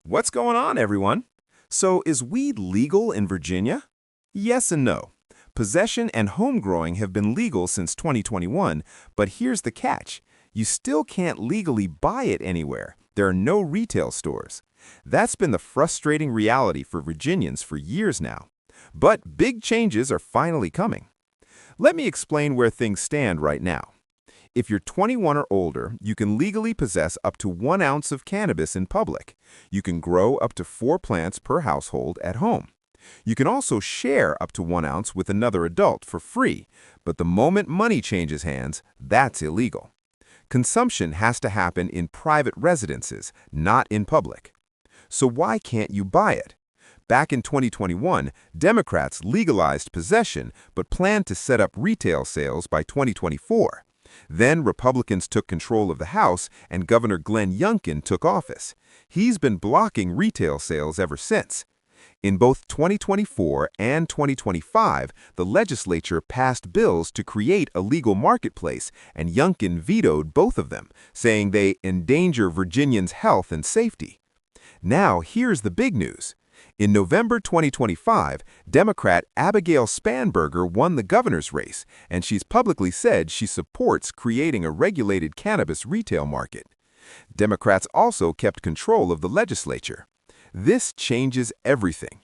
What's going on, everyone? So, is weed legal in Virginia? Yes and no. Possession and home growing have been legal since 2021, but here's the catch. You still can't legally buy it anywhere. There are no retail stores. That's been the frustrating reality for Virginians for years now. But big changes are finally coming. Let me explain where things stand right now. If you're 21 or older, you can legally possess up to 1 ounce of cannabis in public. You can grow up to 4 plants per household at home. You can also share up to 1 ounce with another adult for free, but the moment money changes hands, that's illegal. Consumption has to happen in private residences, not in public. So why can't you buy it? Back in 2021, Democrats legalized possession but planned to set up retail sales by 2024. Then Republicans took control of the House and Governor Glenn Youngkin took office. He's been blocking retail sales ever since. In both 2024 and 2025, the legislature passed bills to create a legal marketplace, and Youngkin vetoed both of them, saying they endanger Virginians' health and safety. Now, here's the big news. In November 2025, Democrat Abigail Spanberger won the governor's race, and she's publicly said she supports creating a regulated cannabis retail market. Democrats also kept control of the legislature. This changes everything.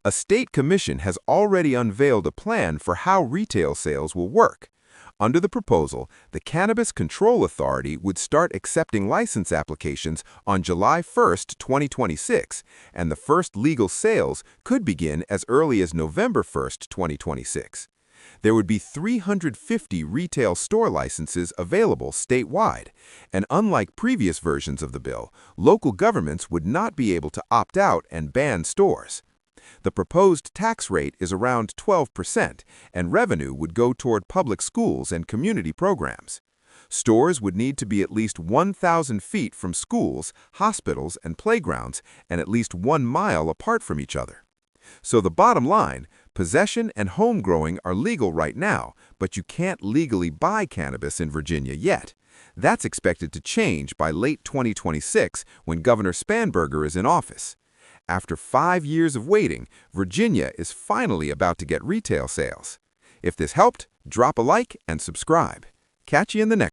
A state commission has already unveiled a plan for how retail sales will work. Under the proposal, the Cannabis Control Authority would start accepting license applications on July 1, 2026, and the first legal sales could begin as early as November 1, 2026. There would be 350 retail store licenses available statewide, and unlike previous versions of the bill, local governments would not be able to opt out and ban stores. The proposed tax rate is around 12%, and revenue would go toward public schools and community programs. Stores would need to be at least 1,000 feet from schools, hospitals, and playgrounds, and at least 1 mile apart from each other. So the bottom line, possession and home growing are legal right now, but you can't legally buy cannabis in Virginia yet. That's expected to change by late 2026 when Governor Spanberger is in office. After 5 years of waiting, Virginia is finally about to get retail sales. If this helped, drop a like and subscribe. Catch you in the next